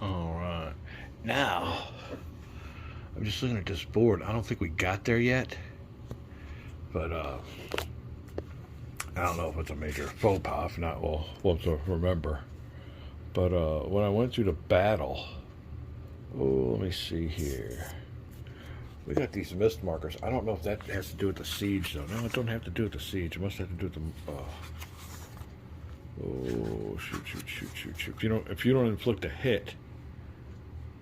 All right. Now, I'm just looking at this board. I don't think we got there yet, but I don't know if it's a major faux pas. If not, we'll have to remember. But when I went through the battle, oh, let me see here. We got these mist markers. I don't know if that has to do with the siege, though. No, it don't have to do with the siege. It must have to do with the. Oh, shoot! If you don't inflict a hit,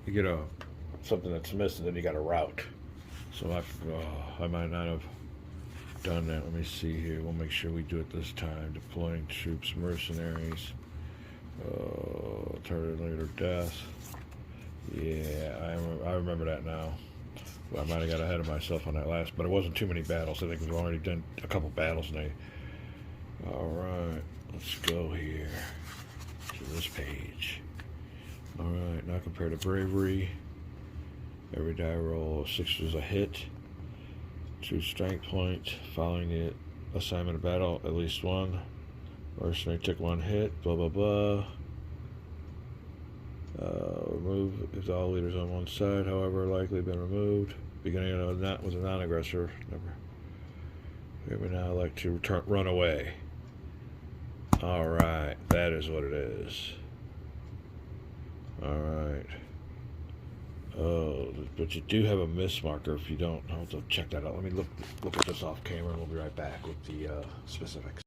you get something that's missed, and then you got a route. So I might not have done that. Let me see here. We'll make sure we do it this time. Deploying troops, mercenaries, target later death. Yeah, I remember that now. Well, I might have got ahead of myself on that last, but it wasn't too many battles. I think we've already done a couple battles now. All right, let's go here to this page. All right, now compare to bravery. Every die roll, 6 is a hit. 2 strength points. Following the assignment of battle, at least 1. Mercenary took 1 hit. Blah blah blah. Remove if all leaders on one side, however, likely been removed. Beginning of not with a non-aggressor. Never. We now like to run away. All right, that is what it is. All right. Oh, but you do have a miss marker. If you don't, I'll have to check that out. Let me look at this off camera, and we'll be right back with the specifics.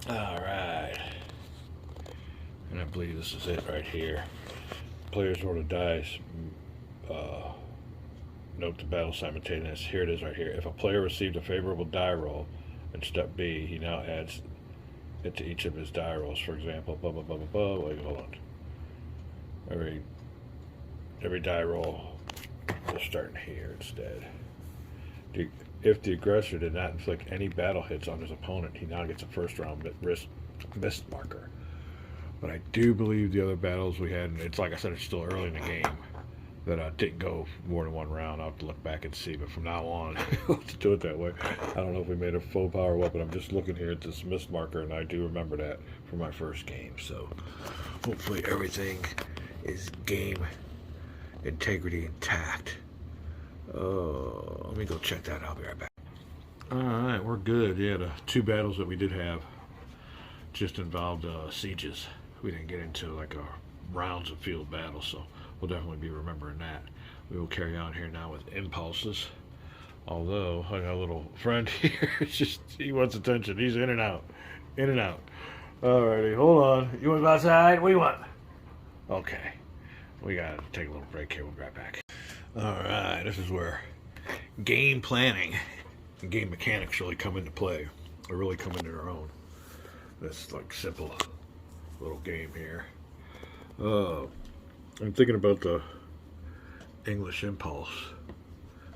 All right. And I believe this is it right here. Players roll the dice. Note the battle simultaneous. Here it is right here. If a player received a favorable die roll in step B, he now adds it to each of his die rolls. For example, blah blah blah blah blah. Wait, hold on. Every die roll is starting here instead. If the aggressor did not inflict any battle hits on his opponent, he now gets a first round missed marker. But I do believe the other battles we had, and it's like I said, it's still early in the game, that didn't go more than 1 round. I'll have to look back and see, but from now on, we'll have to do it that way. I don't know if we made a faux pas or what, but I'm just looking here at this missed marker, and I do remember that from my first game. So hopefully everything is game integrity intact. Let me go check that out. I'll be right back. Alright, we're good. Yeah, the 2 battles that we did have just involved sieges. We didn't get into like rounds of field battle, so we'll definitely be remembering that. We will carry on here now with impulses. Although I got a little friend here, he wants attention. He's in and out, in and out. Alrighty, hold on. You want outside? What do you want? Okay, we gotta take a little break here. We'll be right back. Alright, this is where game planning and game mechanics really come into play. They really come into their own. This like simple little game here. I'm thinking about the English impulse,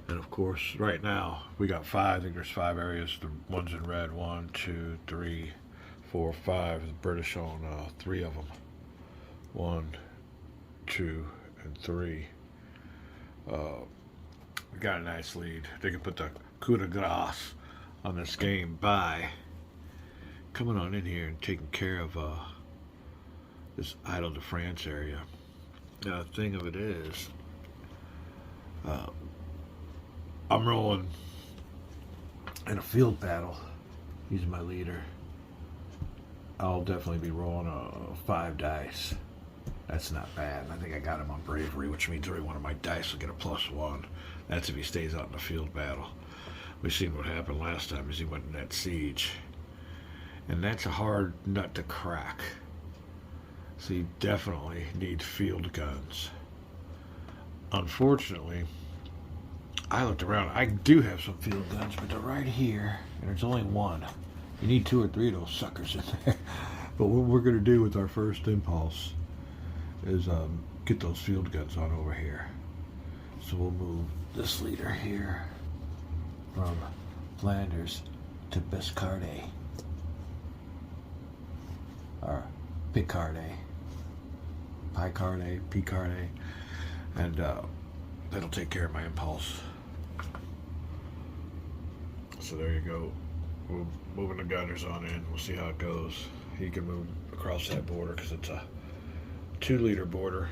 and of course, right now we got 5. I think there's 5 areas. The ones in red: 1, 2, 3, 4, 5. The British own 3 of them. 1, 2, and 3. We got a nice lead. They can put the coup de grace on this game by coming on in here and taking care of this Isle de France area. Now, the thing of it is, I'm rolling in a field battle. He's my leader. I'll definitely be rolling 5 dice. That's not bad. I think I got him on bravery, which means every one of my dice will get a +1. That's if he stays out in the field battle. We've seen what happened last time as he went in that siege. And that's a hard nut to crack. So you definitely need field guns. Unfortunately, I looked around. I do have some field guns, but they're right here, and there's only 1. You need 2 or 3 of those suckers in there. But what we're going to do with our first impulse is get those field guns on over here. So we'll move this leader here from Flanders to Biscardet. Or Picardet. Picardet. And that'll take care of my impulse. So there you go. We're moving the gunners on in. We'll see how it goes. He can move across that border because it's a 2-liter border.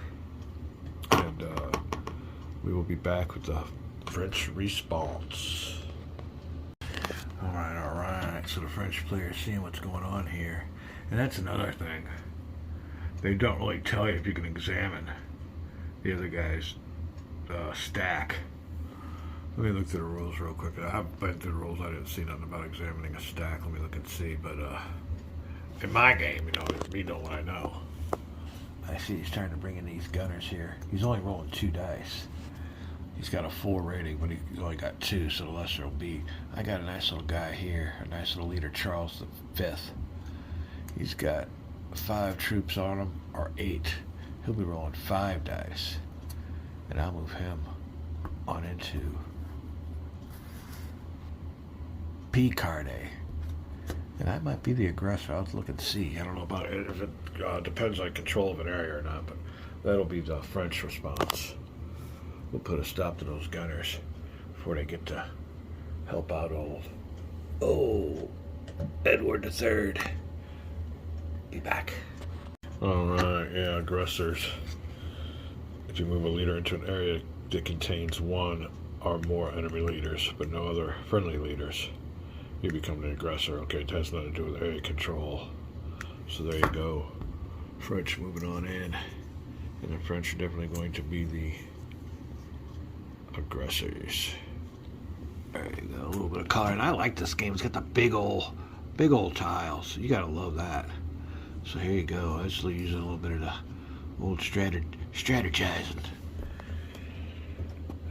and we will be back with the French response. All right. So the French players seeing what's going on here, and that's another thing. They don't really tell you if you can examine the other guy's stack. Let me look through the rules real quick. I haven't been through the rules. I didn't see nothing about examining a stack. Let me look and see. But in my game, you know what I know. I see he's trying to bring in these gunners here. He's only rolling 2 dice. He's got a 4 rating, but he's only got 2, so the lesser will be. I got a nice little guy here, a nice little leader, Charles V. He's got 5 troops on him, or 8. He'll be rolling 5 dice. And I'll move him on into Picardy. And I might be the aggressor. I'll have to look and see. I don't know about it. If it depends on control of an area or not, but that'll be the French response. We'll put a stop to those gunners before they get to help out Edward III. Be back. Alright, yeah, aggressors. If you move a leader into an area that contains 1 or more enemy leaders, but no other friendly leaders, you become the aggressor. Okay, it has nothing to do with area control. So there you go. French moving on in. And the French are definitely going to be the aggressors. There you go, a little bit of color. And I like this game. It's got the big old tiles. You gotta love that. So here you go. I was using a little bit of the old strategizing.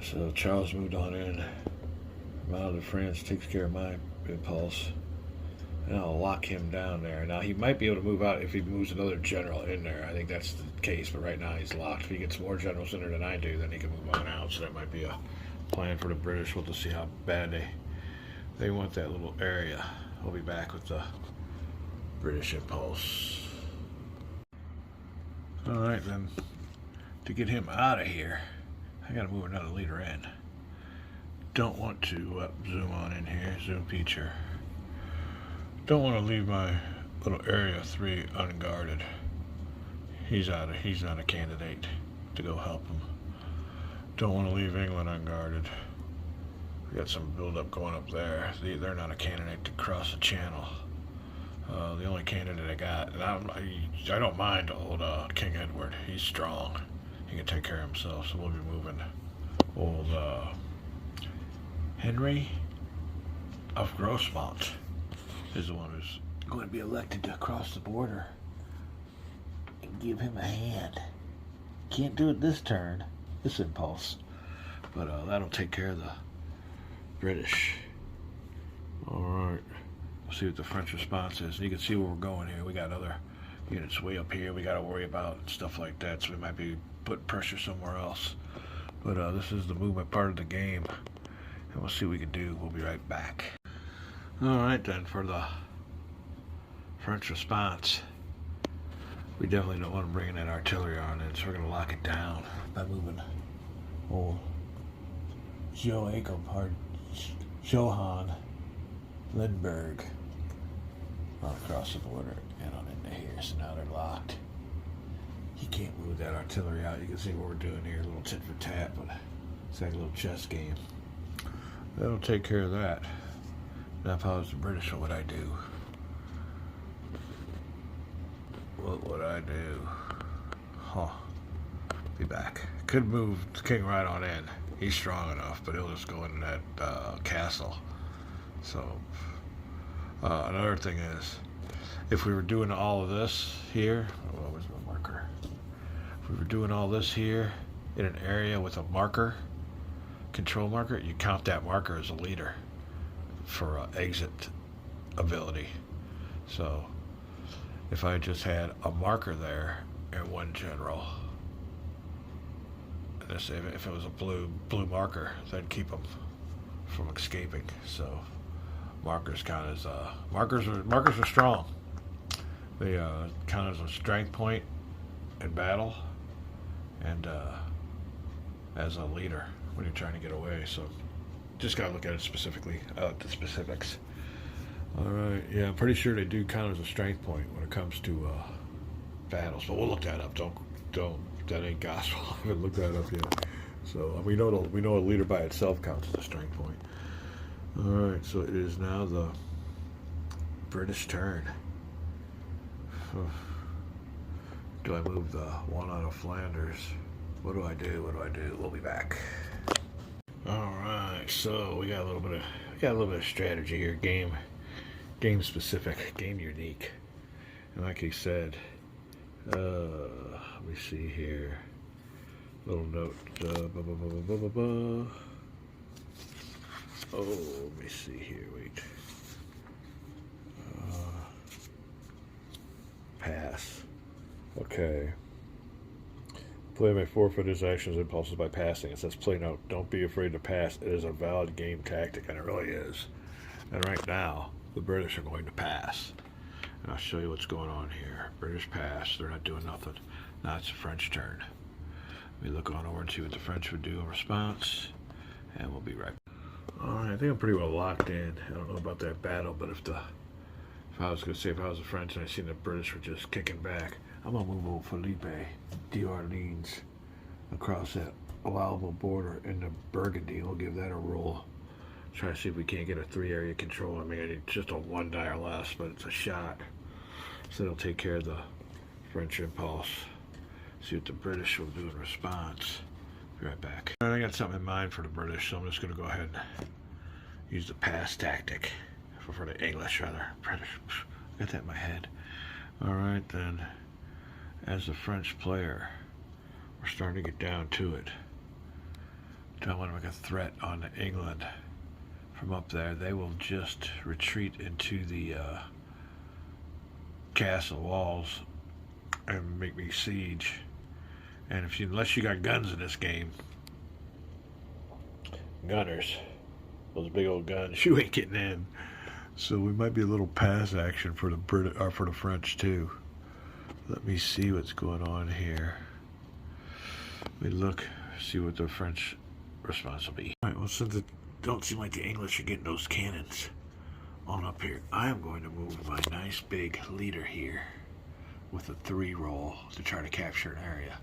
So Charles moved on in. Mile de France takes care of my impulse. And I'll lock him down there. Now he might be able to move out if he moves another general in there. I think that's the case, but right now he's locked. If he gets more generals in there than I do, then he can move on out. So that might be a plan for the British. We'll just see how bad they want that little area. We'll be back with the British impulse. Alright then, to get him out of here, I gotta move another leader in. Don't want to zoom on in here, zoom feature. Don't want to leave my little area 3 unguarded. He's not a candidate to go help him. Don't want to leave England unguarded. We got some buildup going up there. They're not a candidate to cross the channel. The only candidate I got, and I don't mind old King Edward. He's strong. He can take care of himself. So we'll be moving old Henry of Grossmont is the one who's going to be elected to cross the border and give him a hand. Can't do it this turn, this impulse, but that'll take care of the British. Alright, we'll see what the French response is. And you can see where we're going here. We got other units way up here we got to worry about, stuff like that, so we might be putting pressure somewhere else. But this is the movement part of the game, and we'll see what we can do. We'll be right back. Alright then, for the French response, we definitely don't want to bring that artillery on in, so we're going to lock it down by moving old Johann Lindbergh on across the border and on into here. So now they're locked. He can't move that artillery out. You can see what we're doing here, a little tit for tat, but it's like a little chess game. That'll take care of that. Now if I was the British, what would I do? What would I do? Huh. Be back. Could move the king right on in. He's strong enough, but he'll just go in that castle. So, another thing is, if we were doing all of this here, what was my marker? If we were doing all this here in an area with a marker, control marker, you count that marker as a leader for exit ability. So, if I just had a marker there and one general, and this, if it was a blue marker, that'd keep them from escaping. So markers count as markers are strong. They count as a strength point in battle and as a leader when you're trying to get away. So just gotta look at it specifically, the specifics. All right, yeah, I'm pretty sure they do count as a strength point when it comes to battles, but we'll look that up. Don't that ain't gospel. I haven't looked that up yet. So we know a leader by itself counts as a strength point. All right, so it is now the British turn. Do I move the one out of Flanders? What do I do? We'll be back. All right, so we got a little bit of strategy here. Game specific, game unique. And like he said, let me see here. Little note. Oh, let me see here. Wait. Pass. Okay. Player may forfeit his actions and impulses by passing. It says play note, don't be afraid to pass. It is a valid game tactic, and it really is. And right now, the British are going to pass. And I'll show you what's going on here. British pass. They're not doing nothing. Now it's the French turn. Let me look on over and see what the French would do in response. And we'll be right back. Alright, I think I'm pretty well locked in. I don't know about that battle, but if I was the French and I seen the British were just kicking back, I'm going to move over Felipe d'Orleans across that allowable border into Burgundy. We'll give that a roll. Try to see if we can't get a 3-area control. I mean, it's just a 1 die or less, but it's a shot. So it'll take care of the French impulse. See what the British will do in response. Be right back. All right, I got something in mind for the British, so I'm just going to go ahead and use the pass tactic. For the English, rather. British. Got that in my head. All right, then. As a French player, we're starting to get down to it. Don't want to make a threat on England from up there. They will just retreat into the castle walls and make me siege. And unless you got guns in this game, gunners, those big old guns, you ain't getting in. So we might be a little pass action for the French too. Let me see what's going on here. Let me look, see what the French response will be. All right, well, since it don't seem like the English are getting those cannons on up here, I am going to move my nice big leader here with a 3 roll to try to capture an area.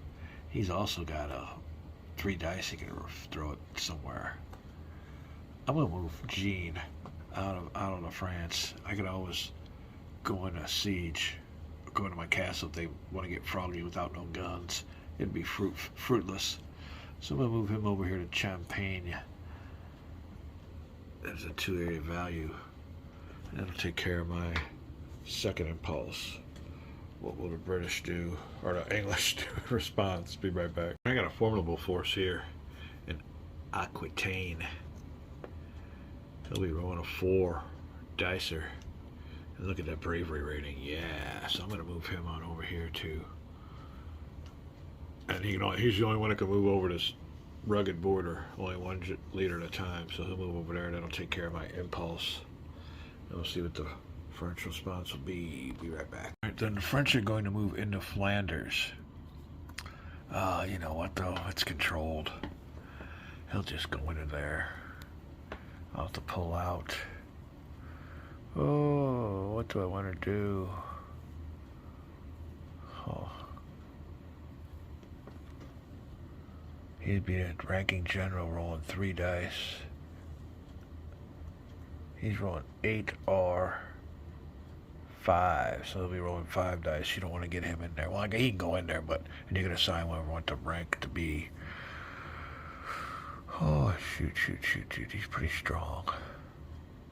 He's also got a 3 dice he can throw it somewhere. I'm gonna move Jean out of France. I could always go in a siege, go into my castle if they want to get froggy without no guns. It'd be fruitless. So I'm gonna move him over here to Champagne. There's a 2-area value. That'll take care of my second impulse. What will the British do, or the English do in response? Be right back. I got a formidable force here in Aquitaine. He'll be rolling a 4 dicer. And look at that bravery rating. Yeah, so I'm going to move him on over here too. And he's the only one that can move over this rugged border. Only 1 leader at a time. So he'll move over there and that'll take care of my impulse. And we'll see what the French response will be. Be right back. All right, then the French are going to move into Flanders. You know what though? It's controlled. He'll just go into there. I'll have to pull out. Oh, what do I want to do? Oh. He'd be a ranking general rolling 3 dice. He's rolling 8R 5, so he'll be rolling 5 dice. You don't want to get him in there. Well, he can go in there, but and you can assign whatever you want the rank to be. Oh, shoot. He's pretty strong.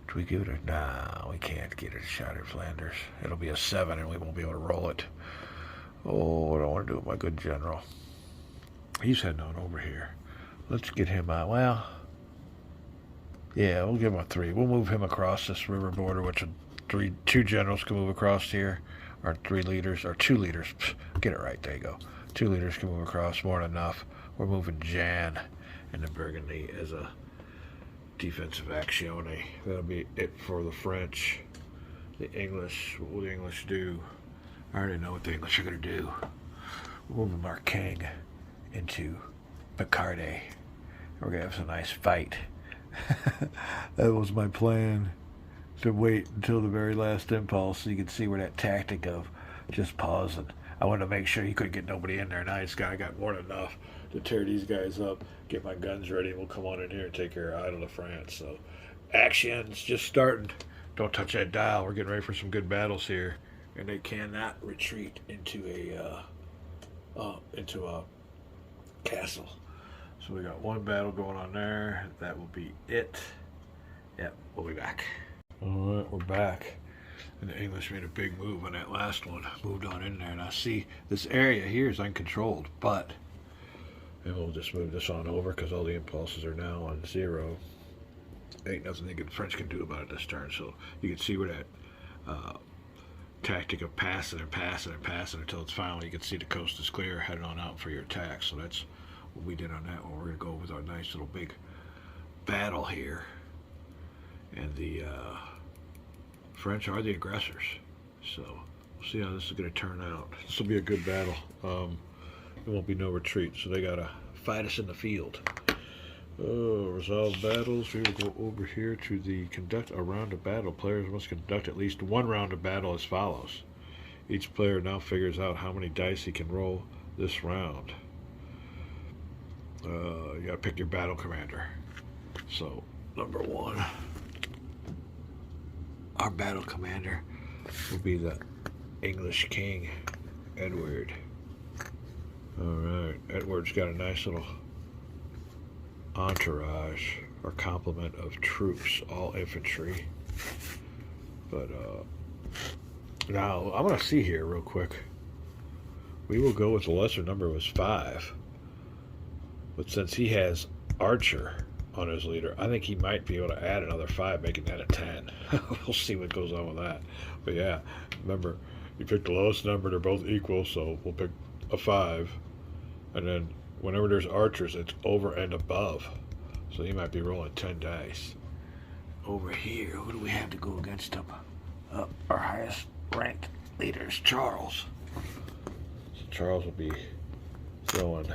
Do we give it a... Nah, we can't get it a shot at Flanders. It'll be a 7 and we won't be able to roll it. Oh, what do I want to do with my good general? He's heading on over here. Let's get him out. Well, yeah, we'll give him a 3. We'll move him across this river border, which 2 generals can move across here. Or 3 leaders, or 2 leaders. Get it right, there you go. 2 leaders can move across, more than enough. We're moving Jan into Burgundy as a defensive action. That'll be it for the French. The English, what will the English do? I already know what the English are going to do. We're moving our king into Picardy. We're going to have some nice fight. That was my plan, to wait until the very last impulse so you could see where that tactic of just pausing. I wanted to make sure he couldn't get nobody in there. Now I got more than enough to tear these guys up, get my guns ready, and we'll come on in here and take care of Idle of France. So, action's just starting. Don't touch that dial. We're getting ready for some good battles here, and they cannot retreat into a castle. So we got one battle going on there. That will be it. Yep, we'll be back. All right, we're back. And the English made a big move on that last one. Moved on in there. Now see, this area here is uncontrolled, but and we'll just move this on over because all the impulses are now on 0. Ain't nothing the French can do about it this turn. So you can see where that tactic of passing and passing and passing until it's finally you can see the coast is clear, heading on out for your attack. So that's what we did on that one. We're gonna go with our nice little big battle here, and the French are the aggressors. So we'll see how this is gonna turn out. This will be a good battle. There won't be no retreat, so they gotta fight us in the field. Resolve battles. We will go over here to the conduct a round of battle. Players must conduct at least one round of battle as follows. Each player now figures out how many dice he can roll this round. You gotta pick your battle commander. So, number 1. Our battle commander will be the English King, Edward. Alright, Edward's got a nice little entourage or complement of troops, all infantry. But now I'm gonna see here real quick. We will go with the lesser number was 5, but since he has archer on his leader, I think he might be able to add another 5, making that a 10. We'll see what goes on with that. But yeah, remember, you pick the lowest number, they're both equal, so we'll pick a 5, and then whenever there's archers, it's over and above. So he might be rolling 10 dice. Over here, who do we have to go against him? Our highest ranked leader is Charles. So Charles will be throwing.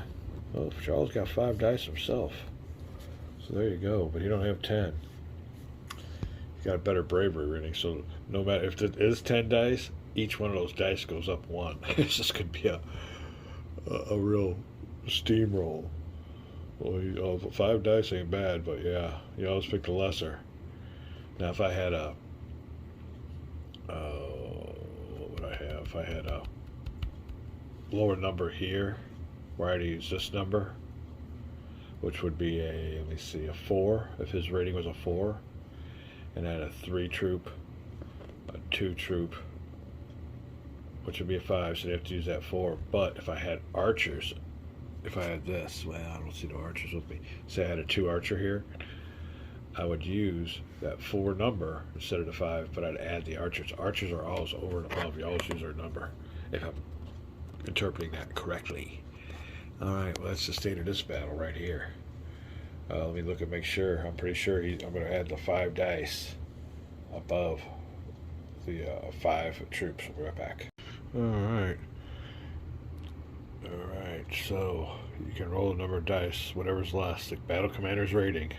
Oh, Charles got 5 dice himself. So there you go, but he don't have 10. He got a better bravery rating, so no matter if it is 10 dice, each one of those dice goes up 1. This just could be a real steamroll. Well, 5 dice ain't bad, but yeah, you always pick the lesser. Now, if I had a, what would I have? If I had a lower number here, where I'd use this number, which would be a, let me see, a 4, if his rating was a 4, and I had a 3 troop, a 2 troop, which would be a 5, so they have to use that 4. But if I had archers, if I had this, well, I don't see no archers with me. Say I had a 2 archer here, I would use that 4 number instead of the 5, but I'd add the archers. Archers are always over and above. You always use their number, if I'm interpreting that correctly. Alright, well, that's the state of this battle right here. Let me look and make sure. I'm pretty sure I'm going to add the 5 dice above the 5 troops. We'll be right back. Alright. Alright, so you can roll a number of dice, whatever's less. The battle commander's rating,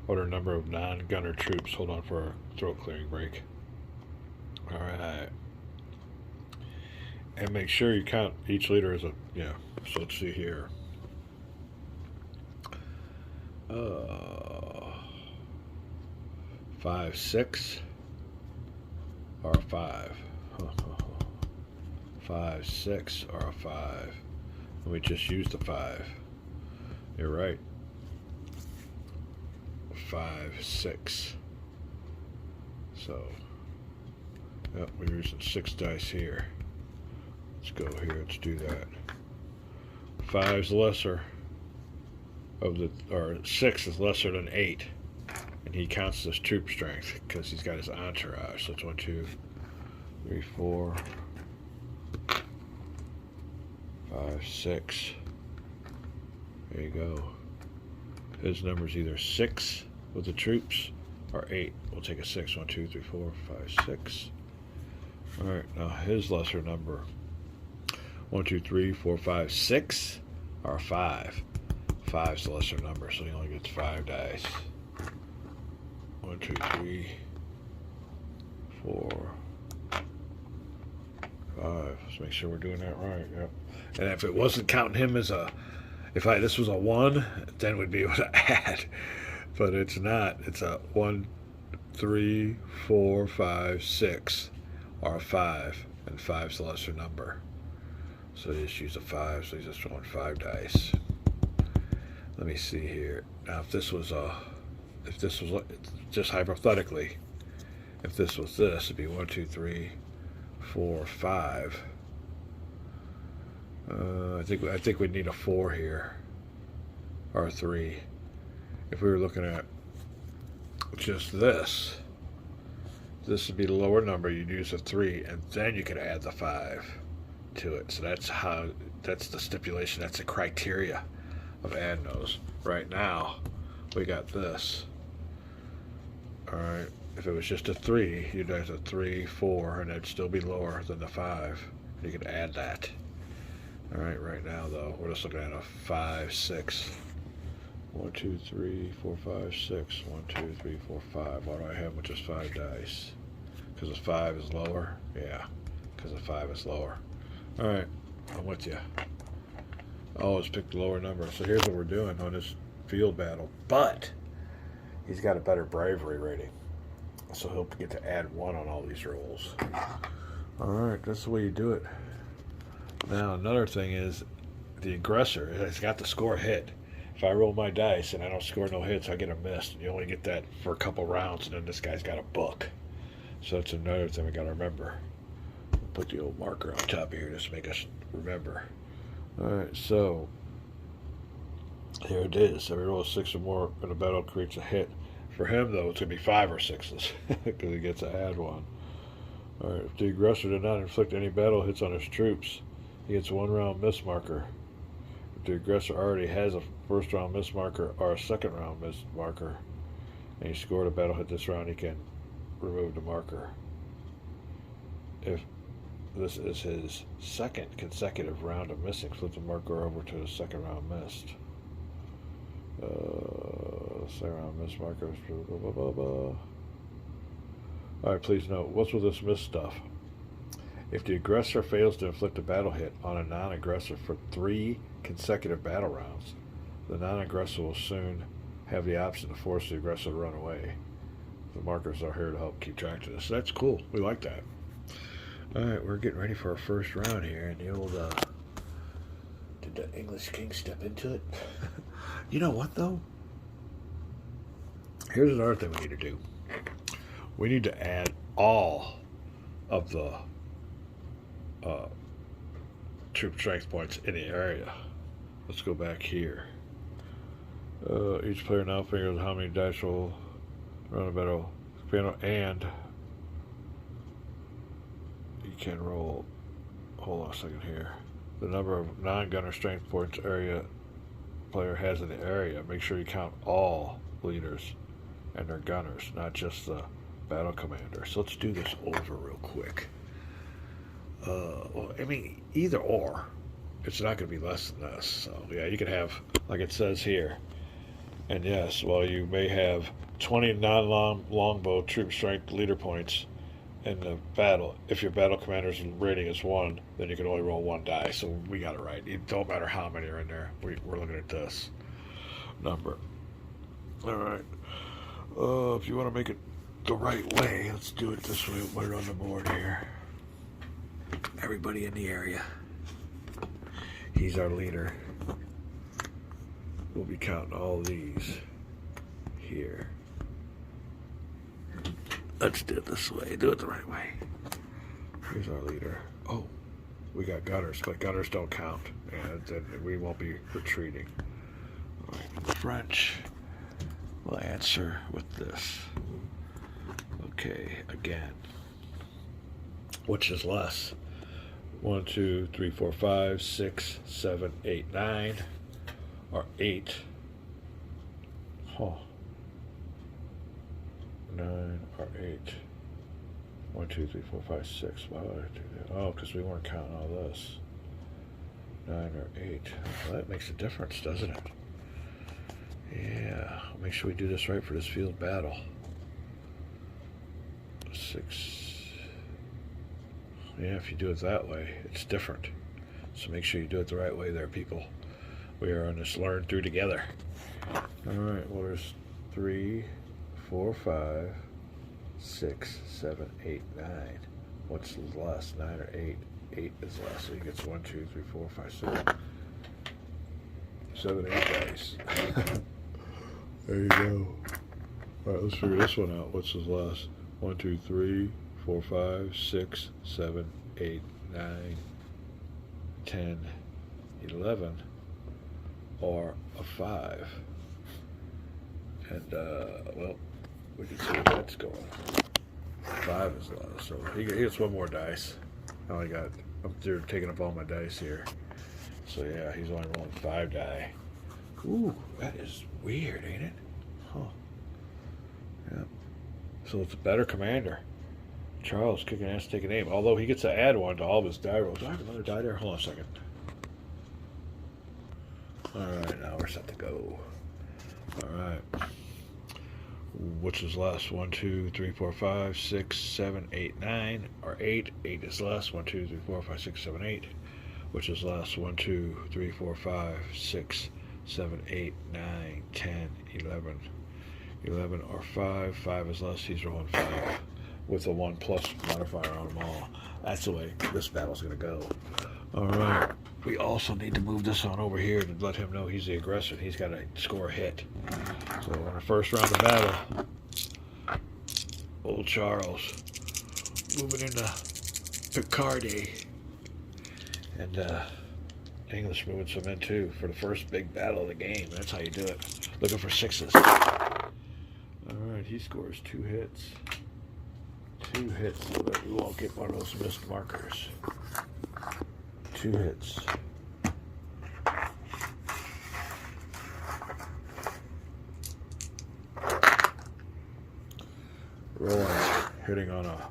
or the number of non-gunner troops. Hold on for a throat clearing break. Alright. And make sure you count each leader as a, yeah, so let's see here. 5, 6, or 5. 5, 6, or a 5. Let me just use the 5. You're right. 5, 6. So, yep, we're using 6 dice here. Let's go here, let's do that. 5's lesser of the, or 6 is lesser than 8. And he counts as troop strength because he's got his entourage. So it's 1, 2, 3, 4, 5, 6. There you go. His number's either 6 with the troops or 8. We'll take a 6. 1, 2, 3, 4, 5, 6. Alright, now his lesser number. 1, 2, 3, 4, 5, 6 or 5. 5's the lesser number, so he only gets 5 dice. 1, 2, 3, 4, 5. Let's make sure we're doing that right. Yep. And if it wasn't counting him as a, this was a 1, then we'd be able to add. But it's not. It's a 1, 3, 4, 5, 6, or a 5, and 5's the lesser number. So they just use a 5. So he's just throwing 5 dice. Let me see here. Now, if this was just hypothetically, if this was this, it'd be 1, 2, 3, 4, 5. I think we'd need a 4 here, or a 3. If we were looking at just this would be the lower number. You'd use a 3, and then you could add the 5 to it. So that's the stipulation. That's the criteria of adding those. Right now, we got this. All right. If it was just a 3, you'd have a 3, 4, and it'd still be lower than the 5. You could add that. All right. Right now, though, we're just looking at a 5, 6. 1, 2, 3, 4, 5, 6. 1, 2, 3, 4, 5. Why do I have with just 5 dice? Because the 5 is lower? Yeah, because the 5 is lower. All right, I'm with you. Always pick the lower number. So here's what we're doing on this field battle. But he's got a better bravery rating, so he'll get to add 1 on all these rolls. All right, that's the way you do it. Now, another thing is the aggressor has got to score a hit. If I roll my dice and I don't score no hits, I get a miss. And you only get that for a couple rounds, and then this guy's got a book. So that's another thing we got to remember. Put the old marker on top of here just to make us remember. All right, so here it is. Every roll of 6 or more in a battle creates a hit. For him, though, it's going to be 5 or 6s because he gets to add 1. All right, if the aggressor did not inflict any battle hits on his troops, he gets a 1-round miss marker. If the aggressor already has a first-round miss marker or a second-round miss marker, and he scored a battle hit this round, he can remove the marker. If this is his second consecutive round of missing, flip the marker over to the second round missed. Second round miss marker. Blah, blah, blah, blah. Alright, please note, what's with this miss stuff? If the aggressor fails to inflict a battle hit on a non-aggressor for 3 consecutive battle rounds, the non-aggressor will soon have the option to force the aggressor to run away. The markers are here to help keep track of this. So that's cool. We like that. Alright, we're getting ready for our first round here, and the old, did the English King step into it? You know what, though? Here's another thing we need to do. We need to add all of the troop strength points in the area. Let's go back here. Each player now figures how many dice will run a battle, and you can roll. Hold on a second here. The number of non-gunner strength points area player has in the area. Make sure you count all leaders and their gunners, not just the battle commander. So let's do this over real quick. Well, I mean, either or. It's not going to be less than this. So, yeah, you can have, like it says here. And yes, while you may have 20 non-longbow troop strength leader points in the battle, if your battle commander's rating is 1, then you can only roll 1 die. So we got it right. It don't matter how many are in there. We're looking at this number. All right. If you want to make it the right way, let's do it this way. We'll put it on the board here. Everybody in the area. He's our leader. We'll be counting all these here. Let's do it this way. Do it the right way. Here's our leader. Oh, we got gunners, but gunners don't count. And then we won't be retreating. All right, the French will answer with this. Okay, again. Which is less? 1, 2, 3, 4, 5, 6, 7, 8, 9, or 8. Oh. 9 or 8. 1, 2, 3, 4, 5, 6. Why would I do that? Oh, because we weren't counting all this. 9 or 8. Well, that makes a difference, doesn't it? Yeah. Make sure we do this right for this field battle. 6. Yeah, if you do it that way, it's different. So make sure you do it the right way there, people. We are on this learn through together. All right, well, there's 3, 4, 5, 6, 7, 8, 9. What's the last? 9 or 8? 8 is last. So he gets 1, 2, 3, 4, 5, 6, 7, 8 dice. There you go. All right, let's figure this one out. What's his last? 1, 2, 3, 4, 5, 6, 7, 8, 9, 10, 11, or a 5. And, well, we can see where that's going. 5 is last, so he gets one more dice. I only got, they're taking up all my dice here. So, yeah, he's only rolling 5 die. Ooh, that is weird, ain't it? Huh. Yeah. So it's a better commander. Charles kicking ass, taking aim. Although he gets to add 1 to all of his die rolls. Do I have another die there? Hold on a second. Alright, now we're set to go. Alright. Which is less? 1, 2, 3, 4, 5, 6, 7, 8, 9. Or 8. 8 is less. 1, 2, 3, 4, 5, 6, 7, 8. Which is less? 1, 2, 3, 4, 5, 6, 7, 8, 9, 10, 11. 11 or 5. 5 is less. He's rolling 5 with a 1 plus modifier on them all. That's the way this battle's going to go. Alright. We also need to move this on over here to let him know he's the aggressor. He's got to score a hit. So in the first round of battle, old Charles moving into Picardy. And English moving some in too for the first big battle of the game. That's how you do it. Looking for 6s. Alright, he scores 2 hits. 2 hits so that we won't get one of those missed markers. 2 hits. Rolling, hitting on a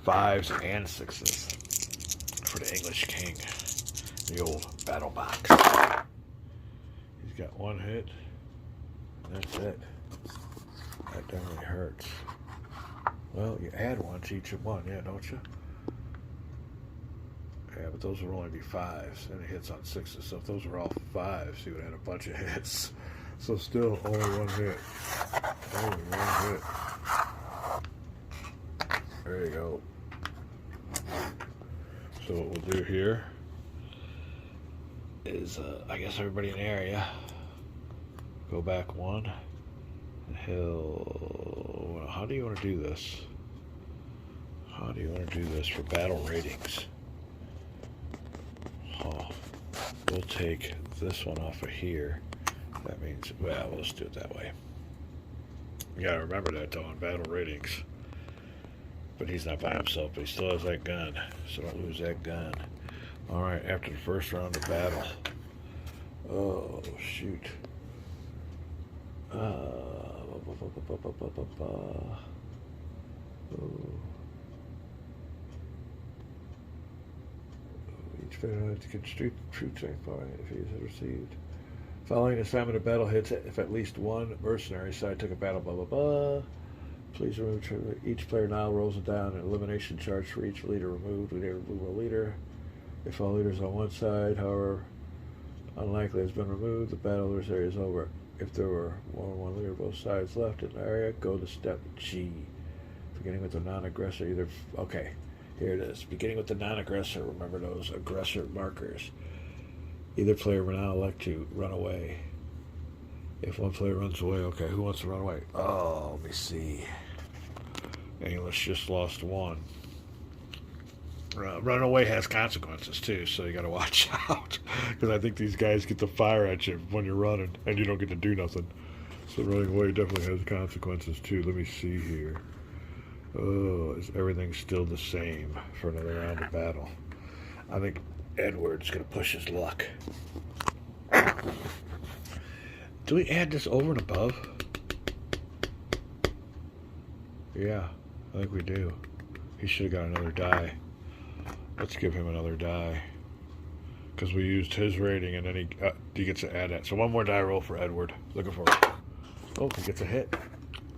5s and 6s for the English King. The old battle box. He's got 1 hit. That's it. That definitely hurts. Well, you add 1 to each of 1, yeah, don't you? Yeah, but those will only be 5s, and it hits on 6s. So if those were all 5s, he would have had a bunch of hits. So still only 1 hit. Only 1 hit. There you go. So what we'll do here is, I guess everybody in the area, go back 1. And he'll... How do you want to do this? How do you want to do this for battle ratings? We'll take this one off of here. That means, well, let's do it that way. You gotta remember that though on battle ratings. But he's not by himself, but he still has that gun. So don't lose that gun. Alright, after the first round of battle. Oh, shoot. Each player has to get true checkpoint if he is received. Following assignment of battle hits, if at least 1 mercenary side took a battle, blah blah blah. Please remove each player now rolls it down an elimination charge for each leader removed. We never remove a leader. If all leaders on one side, however unlikely has been removed, the battle area is over. If there were one leader both sides left in the area, go to step G. Beginning with the non-aggressor, either... Okay, here it is. Beginning with the non-aggressor, remember those aggressor markers. Either player will now elect to run away. If one player runs away, okay, who wants to run away? Oh, let me see. English just lost 1. Running away has consequences too, so you got to watch out. Because I think these guys get to fire at you when you're running, and you don't get to do nothing. So running away definitely has consequences too. Let me see here. Oh, is everything still the same for another round of battle? I think Edward's going to push his luck. Do we add this over and above? Yeah, I think we do. He should have got another die. Let's give him another die. Because we used his rating and then he gets to add that. So 1 more die roll for Edward. Looking for it. Oh, he gets a hit.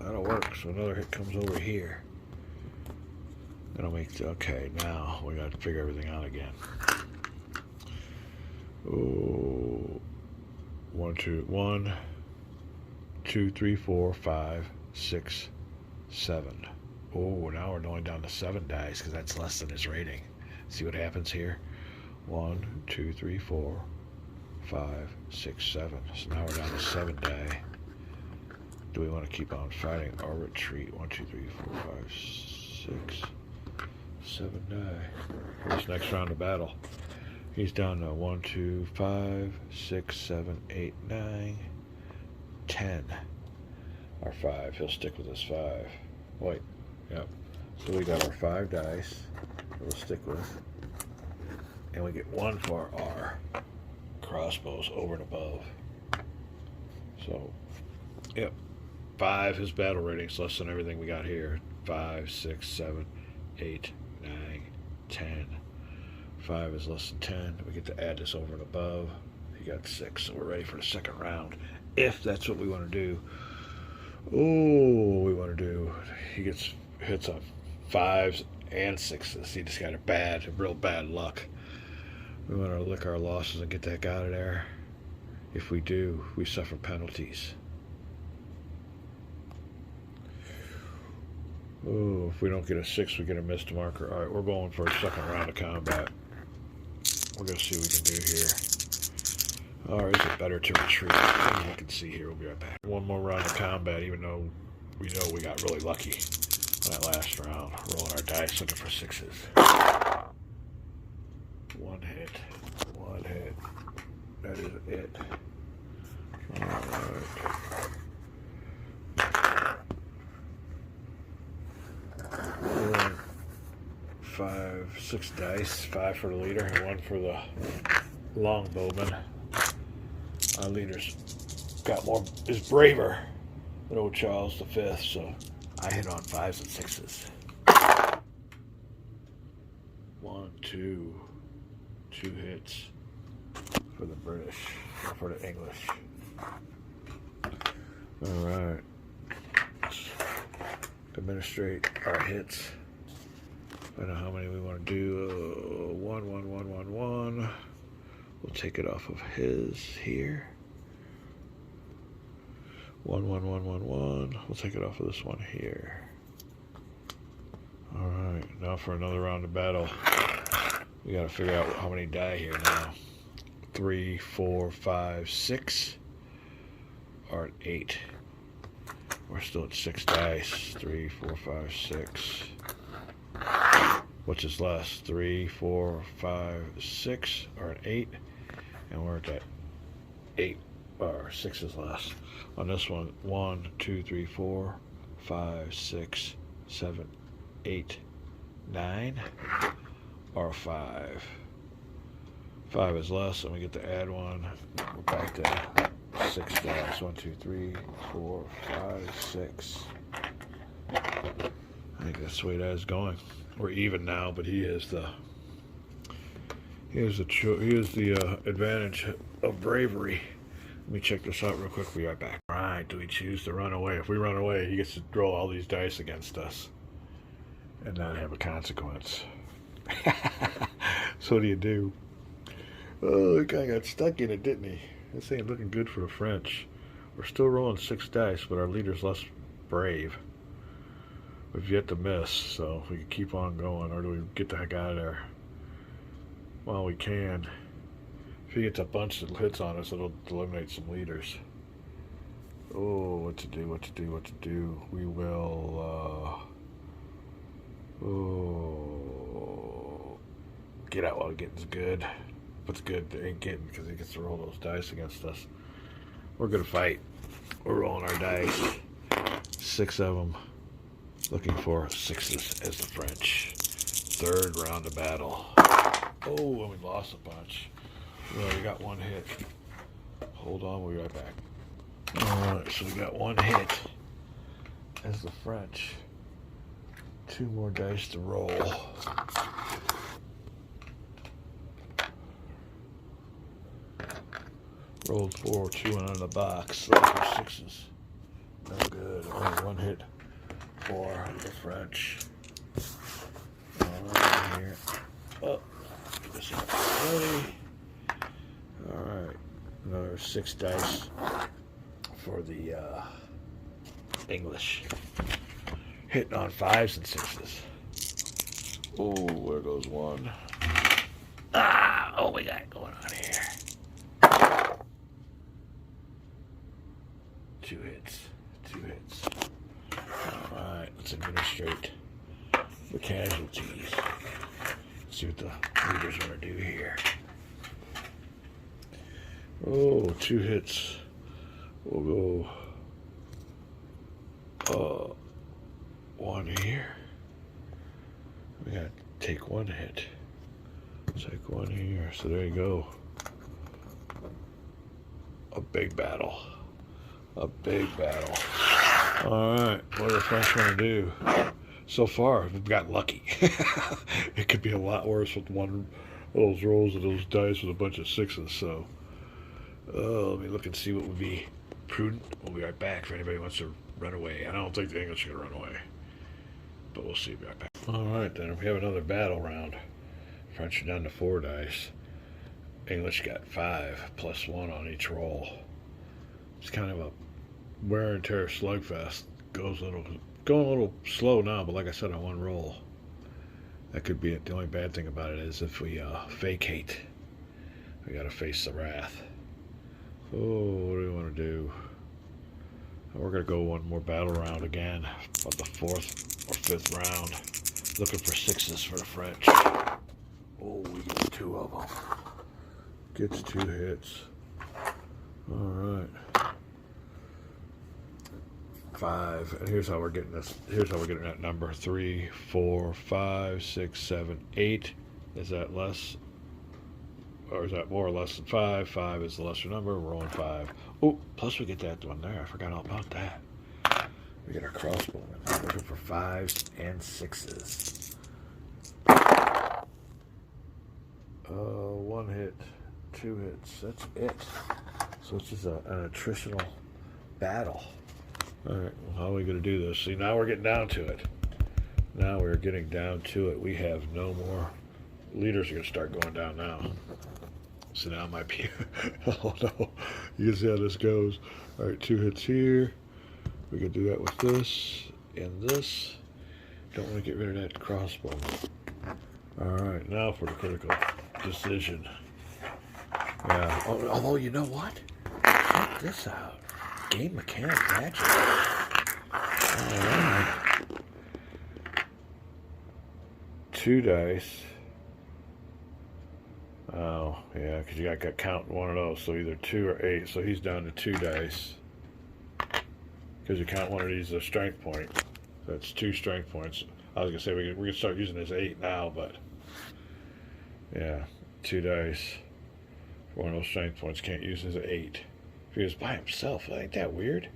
That'll work. So another hit comes over here. Gonna make, okay, now we gotta figure everything out again. Oh, 1, 2, 3, 4, 5, 6, 7. Oh, now we're going down to 7 dice because that's less than his rating. See what happens here? 1, 2, 3, 4, 5, 6, 7. So now we're down to 7 die. Do we want to keep on fighting or retreat? 1, 2, 3, 4, 5, 6, 7 die. This next round of battle. He's down to 1, 2, 5, 6, 7, 8, 9, 10. Our 5. He'll stick with his 5. Wait. Yep. So we got our 5 dice. We'll stick with. And we get 1 for our crossbows over and above. So, yep. 5, his battle rating's less than everything we got here. 5, 6, 7, 8, 9, 10. 5 is less than 10. We get to add this over and above. He got 6, so we're ready for the second round. If that's what we want to do. Oh, we want to do. He gets hits on 5s and 6s. He just got a real bad luck. We want to lick our losses and get that guy out of there. If we do, we suffer penalties. Oh, if we don't get a 6, we get a missed marker. All right, we're going for a second round of combat. We're going to see what we can do here. Or is it better to retreat? As you can see here, we'll be right back. One more round of combat, even though we know we got really lucky on that last round. Rolling our dice, looking for 6s. 1 hit. 1 hit. That is it. Alright. 5, 6 dice. 5 for the leader and 1 for the longbowman. Our leader's is braver than old Charles V, so I hit on 5s and 6s. 1, 2. 2 hits for the British, or for the English. Alright. Administrate our hits. I don't know how many we want to do. 1, 1, 1, 1, 1. We'll take it off of his here. 1, 1, 1, 1, 1. We'll take it off of this one here. Alright, now for another round of battle. We gotta figure out how many die here now. 3, 4, 5, 6. Or at 8. We're still at 6 dice. 3, 4, 5, 6. Which is less? 3, 4, 5, 6 are at 8. And we're at that 8 or 6 is less. On this one, 1, 2, 3, 4, 5, 6, 7, 8, 9 or 5. 5 is less, and we get to add 1. We're back to 6 dice. 1, 2, 3, 4, 5, 6. I think that's the way that is going. We're even now, but he is the advantage of bravery. Let me check this out real quick. We'll be right back. All right, do we choose to run away? If we run away, he gets to roll all these dice against us and not have a consequence. So what do you do? Oh, the guy got stuck in it, didn't he? This ain't looking good for the French. We're still rolling 6 dice, but our leader's less brave. We've yet to miss, so we can keep on going, or do we get the heck out of there? Well, we can. If he gets a bunch of hits on us, it'll eliminate some leaders. Oh, what to do, what to do, what to do. We will, get out while getting's good. What's good, they ain't getting, because he gets to roll those dice against us. We're gonna fight. We're rolling our dice. 6 of them. Looking for 6s as the French. 3rd round of battle. Oh, and we lost a bunch. We already got 1 hit. Hold on, we'll be right back. Alright, so we got 1 hit as the French. 2 more dice to roll. Rolled 4, 2 and on the box. Those are 6s. No good. Only 1 hit for the French. on here. Oh, get this out ready. All right, another 6 dice for the English. Hitting on 5s and 6s. Oh, where goes one? Ah, oh, we got it going on here. 2 hits. 2 hits. All right, let's administrate the casualties. See what the leaders want to do here. Oh, 2 hits. We'll go 1 here. We got to take 1 hit. Take 1 here. So there you go. A big battle. A big battle. All right, what do the French want to do? So far, we've got lucky. It could be a lot worse with one of those rolls of those dice with a bunch of 6s. So, let me look and see what would be prudent. We'll be right back if anybody wants to run away. I don't think the English are going to run away, but we'll see. Be right back. All right, then we have another battle round. French are down to 4 dice. English got 5 plus 1 on each roll. It's kind of a wear and tear slugfest. Going a little slow now, but like I said, on 1 roll. That could be it. The only bad thing about it is if we vacate, we got to face the wrath. Oh, what do we want to do? We're going to go 1 more battle round again, about the 4th or 5th round. Looking for 6s for the French. Oh, we get 2 of them. Gets 2 hits. All right. 5, and here's how we're getting this. Here's how we're getting that number: 3, 4, 5, 6, 7, 8. Is that less, or is that more or less than 5? 5 is the lesser number. We're rolling 5. Oh, plus we get that one there. I forgot all about that. We get our crossbow. Looking for 5s and 6s. 1 hit, 2 hits. That's it. So this is an attritional battle. All right, well, how are we going to do this? See, now we're getting down to it. Now we're getting down to it. We have no more. Leaders are going to start going down now. So now it might be. Oh no, you can see how this goes. All right, 2 hits here. We can do that with this and this. Don't want to get rid of that crossbow. All right, now for the critical decision. Yeah. Although you know what? Check this out. Game mechanic magic. Alright. 2 dice. Oh, yeah, because you got to count 1 of those. So either 2 or 8. So he's down to 2 dice. Because you count 1 of these as a strength point. So that's 2 strength points. I was going to say we can start using this 8 now, but yeah, 2 dice. For 1 of those strength points, can't use his 8. If he was by himself, ain't that weird?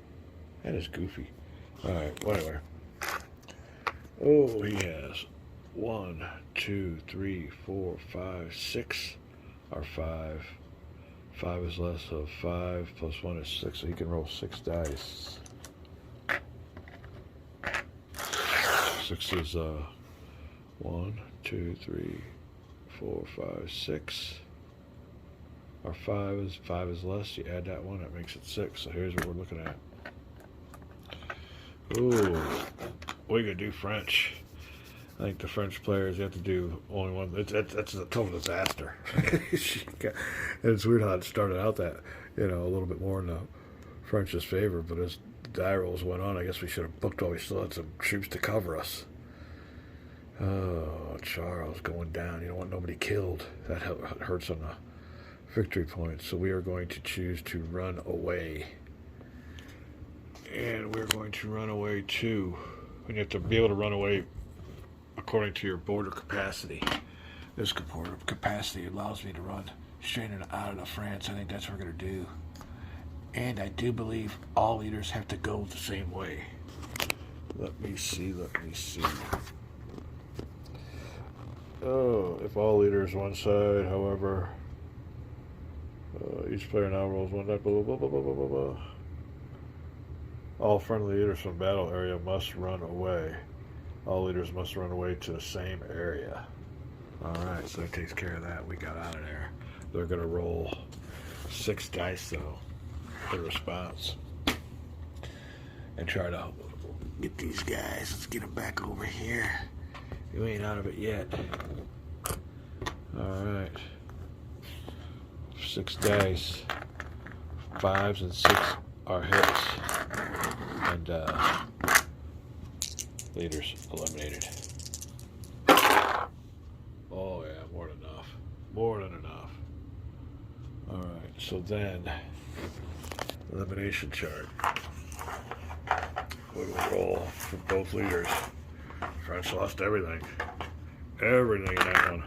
That is goofy. Alright, whatever. Oh, he has 1, 2, 3, 4, 5, 6 are 5. 5 is less, so 5 plus 1 is 6, so he can roll 6 dice. 6 is 1, 2, 3, 4, 5, 6. Our 5 is less. You add that 1, that makes it 6. So here's what we're looking at. Ooh, we could do French. I think the French players have to do only 1. That's a total disaster. And it's weird how it started out that, a little bit more in the French's favor. But as die rolls went on, I guess we should have booked while we still had some troops to cover us. Oh, Charles going down. You don't want nobody killed. That hurts on the victory points. So we are going to choose to run away. And we're going to run away too. And you have to be able to run away according to your border capacity. This border capacity allows me to run straight in and out of France. I think that's what we're going to do. And I do believe all leaders have to go the same way. Let me see. Oh, if all leaders one side, however, each player now rolls 1 die, blah, blah, blah, blah, blah, blah, blah. All friendly leaders from battle area must run away. All leaders must run away to the same area. Alright, so that takes care of that. We got out of there. They're going to roll 6 dice, though, in response. And try to get these guys. Let's get them back over here. You ain't out of it yet. Alright. 6 dice. 5s and 6 are hits. And, leaders eliminated. Oh yeah, more than enough. More than enough. Alright, so then, elimination chart. We will roll for both leaders. French lost everything. Everything in that one.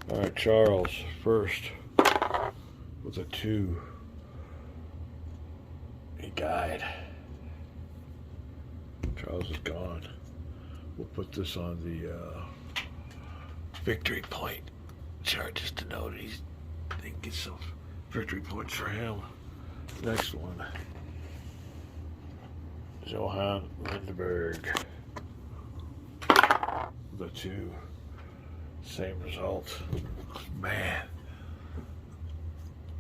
Alright, Charles first with a 2. He died. Charles is gone. We'll put this on the victory point chart just to know that they can get some victory points for him. Next one. Johan Lindberg. The 2. Same result. Man.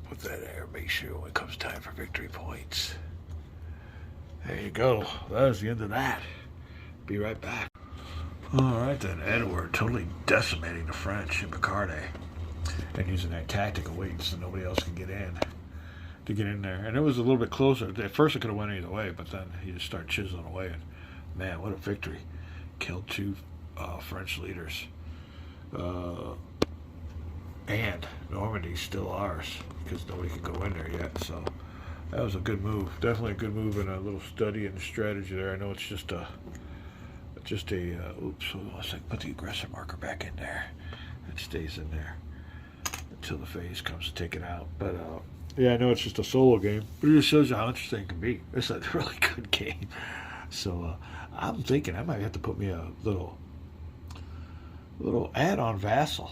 Put that there. Make sure when it comes time for victory points. There you go. That is the end of that. Be right back. Alright then, Edward totally decimating the French in Picardy. And using that tactic of waiting so nobody else can get in. To get in there. And it was a little bit closer. At first it could have went either way, but then he just started chiseling away. And man, what a victory. Killed 2 French leaders. And Normandy's still ours because nobody can go in there yet. So that was a good move. Definitely a good move and a little study and strategy there. I know it's just a oops, let's put the aggressor marker back in there. It stays in there until the phase comes to take it out. But yeah, I know it's just a solo game, but it just shows you how interesting it can be. It's a really good game. So I'm thinking I might have to put me a little add-on vassal.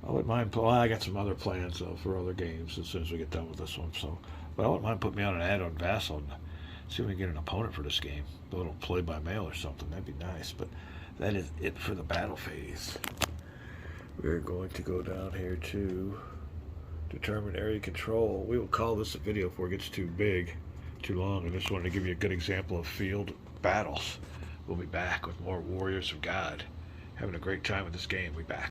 I wouldn't mind. Well, I got some other plans though for other games as soon as we get done with this one. So, but I wouldn't mind putting me on an add-on vassal and see if we can get an opponent for this game. A little play by mail or something. That'd be nice. But that is it for the battle phase. We're going to go down here to determine area control. We will call this a video before it gets too big, too long. I just wanted to give you a good example of field battles. We'll be back with more Warriors of God. Having a great time with this game. We'll be back.